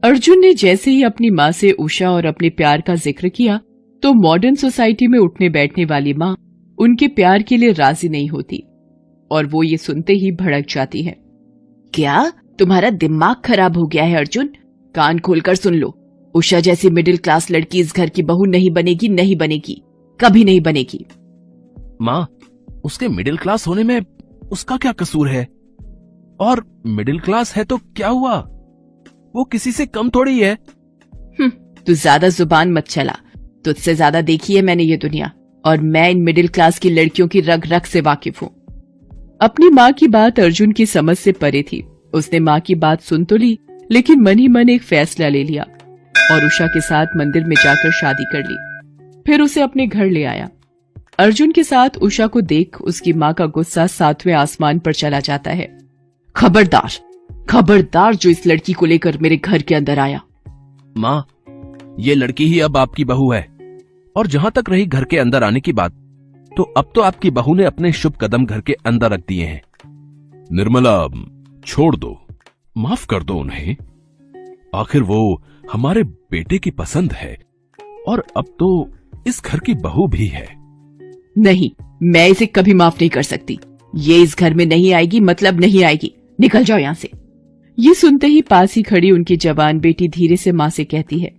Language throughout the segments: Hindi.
अर्जुन ने जैसे ही अपनी माँ से उषा और अपने प्यार का जिक्र किया तो मॉडर्न सोसाइटी में उठने बैठने वाली माँ उनके प्यार के लिए राजी नहीं होती और वो ये सुनते ही भड़क जाती है। क्या तुम्हारा दिमाग खराब हो गया है अर्जुन? कान खोलकर सुन लो, उषा जैसी मिडिल क्लास लड़की इस घर की बहू नहीं बनेगी, नहीं बनेगी, कभी नहीं बनेगी। माँ, उसके मिडिल क्लास होने में उसका क्या कसूर है? और मिडिल क्लास है तो क्या हुआ, वो किसी से कम थोड़ी है। तू ज्यादा जुबान मत चला, तुझसे ज्यादा देखी है मैंने ये दुनिया और मैं इन मिडिल क्लास की लड़कियों की रग रग से वाकिफ हूँ। अपनी माँ की बात अर्जुन की समझ से परे थी। उसने माँ की बात सुन तो ली लेकिन मन ही मन एक फैसला ले लिया और उषा के साथ मंदिर में जाकर शादी कर ली। फिर उसे अपने घर ले आया। अर्जुन के साथ उषा को देख उसकी माँ का गुस्सा 7वें आसमान पर चला जाता है। खबरदार, खबरदार जो इस लड़की को लेकर मेरे घर के अंदर आया। माँ, ये लड़की ही अब आपकी बहू है और जहाँ तक रही घर के अंदर आने की बात, तो अब तो आपकी बहू ने अपने शुभ कदम घर के अंदर रख दिए हैं। निर्मला, छोड़ दो, माफ कर दो उन्हें। आखिर वो हमारे बेटे की पसंद है और अब तो इस घर की बहू भी है। नहीं, मैं इसे कभी माफ नहीं कर सकती। ये इस घर में नहीं आएगी, मतलब नहीं आएगी। निकल जाओ यहाँ से। ये सुनते ही पास ही खड़ी उनकी जवान बेटी धीरे से माँ से कहती है,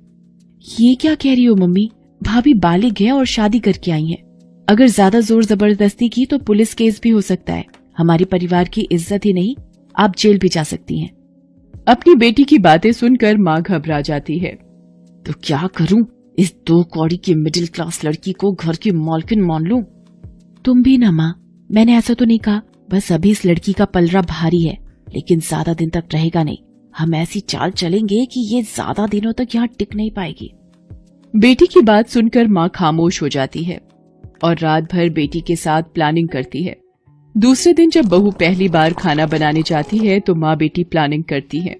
ये क्या कह रही हो मम्मी? भाभी बालिग है और शादी करके आई है। अगर ज्यादा जोर जबरदस्ती की तो पुलिस केस भी हो सकता है। हमारे परिवार की इज्जत ही नहीं, आप जेल भी जा सकती हैं। अपनी बेटी की बातें सुनकर माँ घबरा जाती है। तो क्या करूं? इस 2 कौड़ी की मिडिल क्लास लड़की को घर की मालकिन मान लूं? तुम भी ना माँ, मैंने ऐसा तो नहीं कहा। बस अभी इस लड़की का पलड़ा भारी है, लेकिन ज्यादा दिन तक रहेगा नहीं। हम ऐसी चाल चलेंगे कि ये ज्यादा दिनों तक यहाँ टिक नहीं पाएगी। बेटी की बात सुनकर माँ खामोश हो जाती है और रात भर बेटी के साथ प्लानिंग करती है। दूसरे दिन जब बहू पहली बार खाना बनाने जाती है तो माँ बेटी प्लानिंग करती है।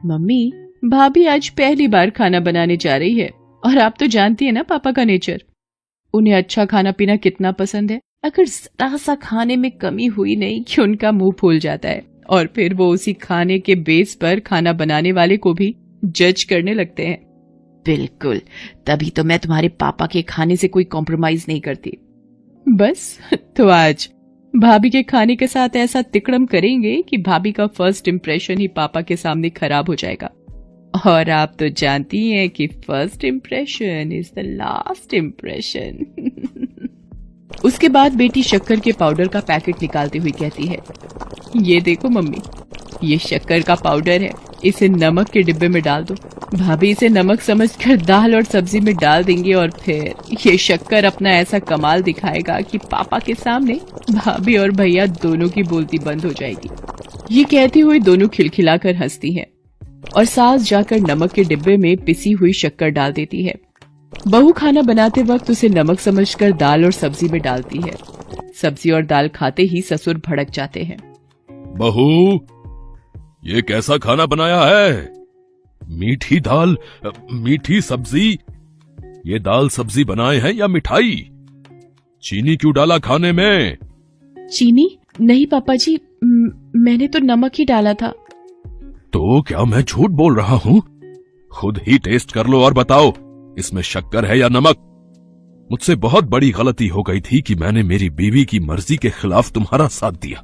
मम्मी, भाभी आज पहली बार खाना बनाने जा रही है और आप तो जानती है ना पापा का नेचर, उन्हें अच्छा खाना पीना कितना पसंद है। अगर जरा सा खाने में कमी हुई नहीं कि उनका मुंह फूल जाता है और फिर वो उसी खाने के बेस पर खाना बनाने वाले को भी जज करने लगते हैं। बिल्कुल, तभी तो मैं तुम्हारे पापा के खाने से कोई कॉम्प्रोमाइज नहीं करती। बस तो आज भाभी के खाने के साथ ऐसा तिकड़म करेंगे कि भाभी का फर्स्ट इम्प्रेशन ही पापा के सामने खराब हो जाएगा। और आप तो जानती हैं कि first impression is the last impression. उसके बाद बेटी शक्कर के पाउडर का पैकेट निकालती हुई कहती है, ये देखो मम्मी, ये शक्कर का पाउडर है, इसे नमक के डिब्बे में डाल दो। भाभी इसे नमक समझकर दाल और सब्जी में डाल देंगे और फिर ये शक्कर अपना ऐसा कमाल दिखाएगा कि पापा के सामने भाभी और भैया दोनों की बोलती बंद हो जाएगी। ये कहती हुई दोनों खिलखिलाकर हंसती हैं और सास जाकर नमक के डिब्बे में पिसी हुई शक्कर डाल देती है। बहू खाना बनाते वक्त उसे नमक समझकर दाल और सब्जी में डालती है। सब्जी और दाल खाते ही ससुर भड़क जाते हैं। बहू, ये कैसा खाना बनाया है? मीठी दाल, मीठी सब्जी। ये दाल सब्जी बनाए हैं या मिठाई? चीनी क्यों डाला खाने में? चीनी नहीं पापा जी, मैंने तो नमक ही डाला था। तो क्या मैं झूठ बोल रहा हूँ? खुद ही टेस्ट कर लो और बताओ, इसमें शक्कर है या नमक? मुझसे बहुत बड़ी गलती हो गई थी कि मैंने मेरी बीवी की मर्जी के खिलाफ तुम्हारा साथ दिया।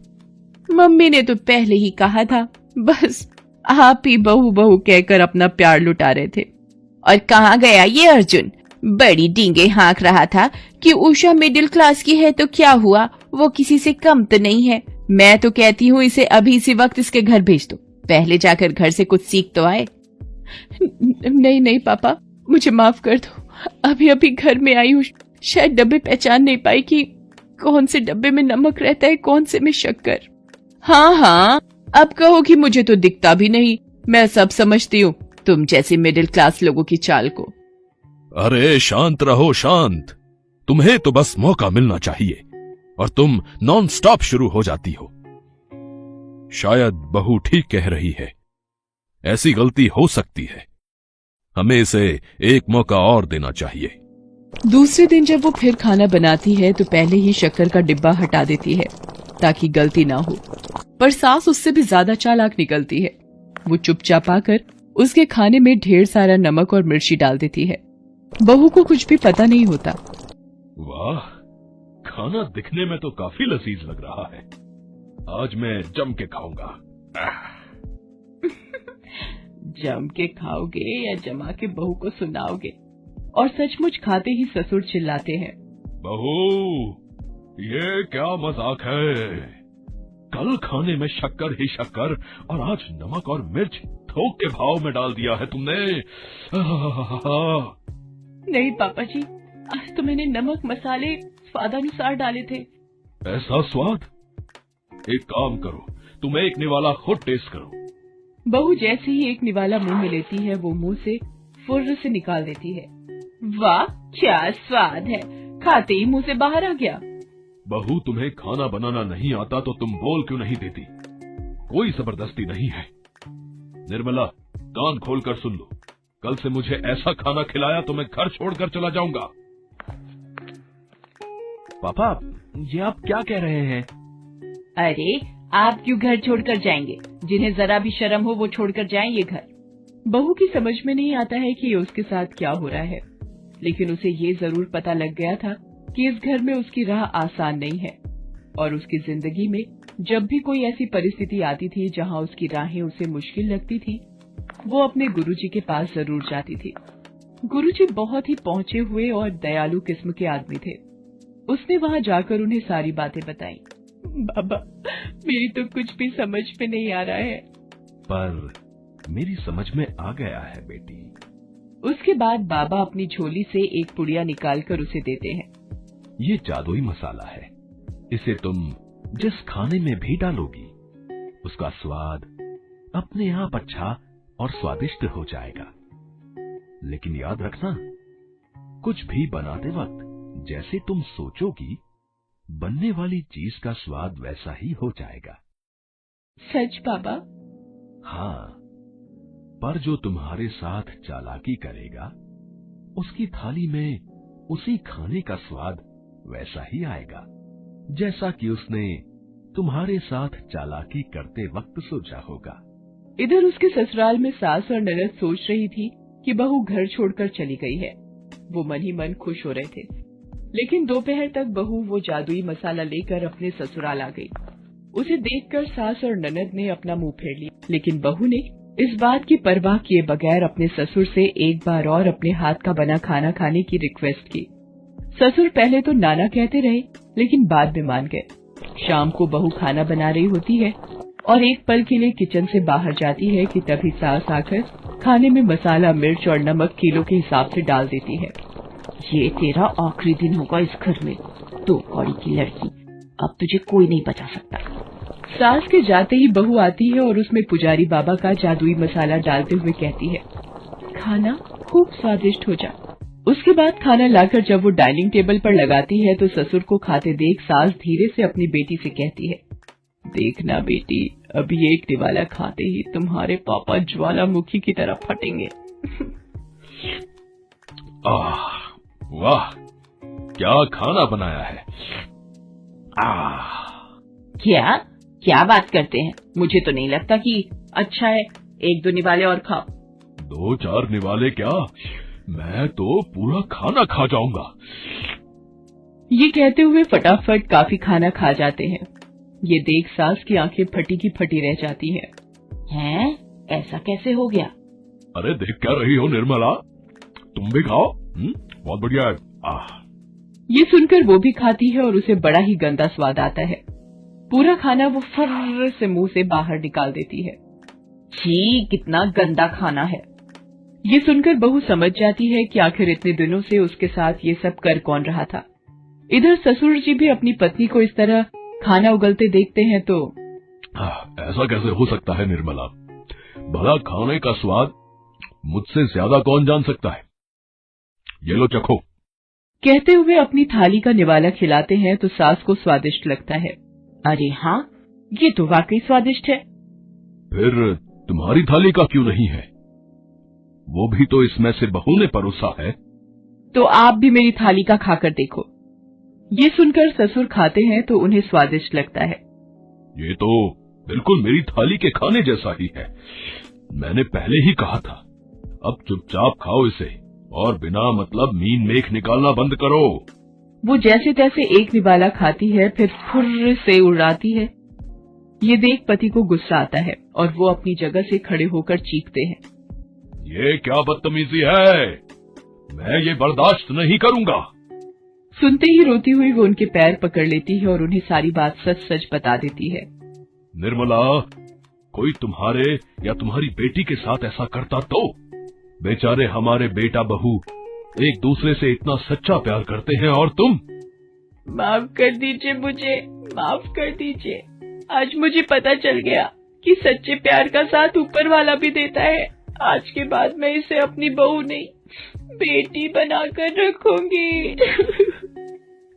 मम्मी ने तो पहले ही कहा था, बस आप ही बहू बहू कहकर अपना प्यार लुटा रहे थे। और कहाँ गया ये अर्जुन? बड़ी डींगे हाँक रहा था कि उषा मिडिल क्लास की है तो क्या हुआ, वो किसी से कम तो नहीं है। मैं तो कहती हूँ इसे अभी इसी वक्त इसके घर भेज दो, पहले जाकर घर से कुछ सीख तो आए। नहीं नहीं पापा, मुझे माफ कर दो, अभी अभी घर में आई हूँ, शायद डब्बे पहचान नहीं पाई कि कौन से डब्बे में नमक रहता है, कौन से में शक्कर। हाँ हाँ, अब कहो कि मुझे तो दिखता भी नहीं, मैं सब समझती हूँ तुम जैसे मिडिल क्लास लोगों की चाल को। अरे शांत रहो, शांत। तुम्हें तो बस मौका मिलना चाहिए और तुम नॉन स्टॉप शुरू हो जाती हो। शायद बहू ठीक कह रही है, ऐसी गलती हो सकती है, हमें इसे एक मौका और देना चाहिए। दूसरे दिन जब वो फिर खाना बनाती है तो पहले ही शक्कर का डिब्बा हटा देती है ताकि गलती ना हो, पर सास उससे भी ज्यादा चालाक निकलती है। वो चुपचाप आकर उसके खाने में ढेर सारा नमक और मिर्ची डाल देती है। बहू को कुछ भी पता नहीं होता। वाह, खाना दिखने में तो काफी लजीज लग रहा है। आज मैं जम के खाऊंगा। जम के खाओगे या जमा के बहू को सुनाओगे? और सचमुच खाते ही ससुर चिल्लाते हैं, बहू, ये क्या मजाक है? कल खाने में शक्कर ही शक्कर और आज नमक और मिर्च थोक के भाव में डाल दिया है तुमने। नहीं पापा जी, आज तो मैंने नमक मसाले स्वादानुसार डाले थे। ऐसा स्वाद? एक काम करो, तुम एक निवाला खुद टेस्ट करो। बहू जैसे ही एक निवाला मुंह में लेती है वो मुंह से फुर्र से निकाल देती है। वाह, क्या स्वाद है! खाते ही मुंह से बाहर आ गया। बहू, तुम्हें खाना बनाना नहीं आता तो तुम बोल क्यों नहीं देती? कोई जबरदस्ती नहीं है। निर्मला, कान खोलकर सुन लो, कल से मुझे ऐसा खाना खिलाया तो मैं घर छोड़कर चला जाऊंगा। पापा, ये आप क्या कह रहे हैं? अरे, आप क्यों घर छोड़कर जाएंगे? जिन्हें जरा भी शर्म हो वो छोड़कर जाएं ये घर। बहू की समझ में नहीं आता है कि उसके साथ क्या हो रहा है, लेकिन उसे ये जरूर पता लग गया था कि इस घर में उसकी राह आसान नहीं है और उसकी जिंदगी में जब भी कोई ऐसी परिस्थिति आती थी जहां उसकी राहें उसे मुश्किल लगती थी, वो अपने गुरुजी के पास जरूर जाती थी। गुरुजी बहुत ही पहुंचे हुए और दयालु किस्म के आदमी थे। उसने वहां जाकर उन्हें सारी बातें बताई। बाबा, मेरी तो कुछ भी समझ में नहीं आ रहा है। पर मेरी समझ में आ गया है बेटी। उसके बाद बाबा अपनी झोली से एक पुड़िया निकालकर उसे देते हैं। ये जादुई मसाला है, इसे तुम जिस खाने में भी डालोगी उसका स्वाद अपने आप अच्छा और स्वादिष्ट हो जाएगा। लेकिन याद रखना, कुछ भी बनाते वक्त जैसे तुम सोचोगी बनने वाली चीज का स्वाद वैसा ही हो जाएगा। सच बाबा? हाँ, पर जो तुम्हारे साथ चालाकी करेगा उसकी थाली में उसी खाने का स्वाद वैसा ही आएगा जैसा कि उसने तुम्हारे साथ चालाकी करते वक्त सोचा होगा। इधर उसके ससुराल में सास और ननद सोच रही थी कि बहू घर छोड़कर चली गई है। वो मन ही मन खुश हो रहे थे, लेकिन दोपहर तक बहू वो जादुई मसाला लेकर अपने ससुराल आ गई। उसे देखकर सास और ननद ने अपना मुंह फेर लिया, लेकिन बहू ने इस बात की परवाह किए बगैर अपने ससुर से एक बार और अपने हाथ का बना खाना खाने की रिक्वेस्ट की। ससुर पहले तो नाना कहते रहे, लेकिन बाद में मान गए। शाम को बहू खाना बना रही होती है और एक पल के लिए किचन से बाहर जाती है कि तभी सास आकर खाने में मसाला, मिर्च और नमक किलो के हिसाब से डाल देती है। ये तेरा आखिरी दिन होगा इस घर में, दो कौड़ी की लड़की, अब तुझे कोई नहीं बचा सकता। सास के जाते ही बहू आती है और उसमें पुजारी बाबा का जादुई मसाला डालते हुए कहती है, खाना खूब स्वादिष्ट हो जा। उसके बाद खाना लाकर जब वो डाइनिंग टेबल पर लगाती है तो ससुर को खाते देख सास धीरे से अपनी बेटी से कहती है, देखना बेटी, अभी एक निवाला खाते ही तुम्हारे पापा ज्वालामुखी की तरह फटेंगे। वाह, क्या खाना बनाया है। क्या बात करते हैं? मुझे तो नहीं लगता कि अच्छा है, एक दो निवाले और खाओ। दो चार निवाले क्या, मैं तो पूरा खाना खा जाऊंगा। ये कहते हुए फटाफट काफी खाना खा जाते हैं। ये देख सास की आंखें फटी की फटी रह जाती हैं। हैं? ऐसा कैसे हो गया? अरे देख क्या रही हो निर्मला, तुम भी खाओ, बहुत बढ़िया है। ये सुनकर वो भी खाती है और उसे बड़ा ही गंदा स्वाद आता है। पूरा खाना वो फर्र से मुंह से बाहर निकाल देती है। छी, कितना गंदा खाना है। ये सुनकर बहू समझ जाती है कि आखिर इतने दिनों से उसके साथ ये सब कर कौन रहा था। इधर ससुर जी भी अपनी पत्नी को इस तरह खाना उगलते देखते हैं तो ऐसा कैसे हो सकता है निर्मला, भला खाने का स्वाद मुझसे ज्यादा कौन जान सकता है। ये लो चखो। कहते हुए अपनी थाली का निवाला खिलाते हैं तो सास को स्वादिष्ट लगता है। अरे हाँ, ये तो वाकई स्वादिष्ट है। फिर तुम्हारी थाली का क्यों नहीं है? वो भी तो इसमें से बहू ने परोसा है। तो आप भी मेरी थाली का खाकर देखो। ये सुनकर ससुर खाते हैं तो उन्हें स्वादिष्ट लगता है। ये तो बिल्कुल मेरी थाली के खाने जैसा ही है। मैंने पहले ही कहा था, अब चुपचाप खाओ इसे और बिना मतलब मीन मेख निकालना बंद करो। वो जैसे तैसे एक निवाला खाती है, फिर फुर्र से उड़ाती है। ये देख पति को गुस्सा आता है और वो अपनी जगह से खड़े होकर चीखते हैं, ये क्या बदतमीजी है, मैं ये बर्दाश्त नहीं करूंगा। सुनते ही रोती हुई वो उनके पैर पकड़ लेती है और उन्हें सारी बात सच सच बता देती है। निर्मला, कोई तुम्हारे या तुम्हारी बेटी के साथ ऐसा करता तो? बेचारे हमारे बेटा बहू एक दूसरे से इतना सच्चा प्यार करते हैं और तुम? माफ कर दीजिए, मुझे माफ कर दीजिए। आज मुझे पता चल गया कि सच्चे प्यार का साथ ऊपर वाला भी देता है। आज के बाद मैं इसे अपनी बहू नहीं, बेटी बनाकर रखूंगी।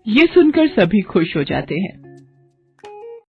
ये सुनकर सभी खुश हो जाते हैं।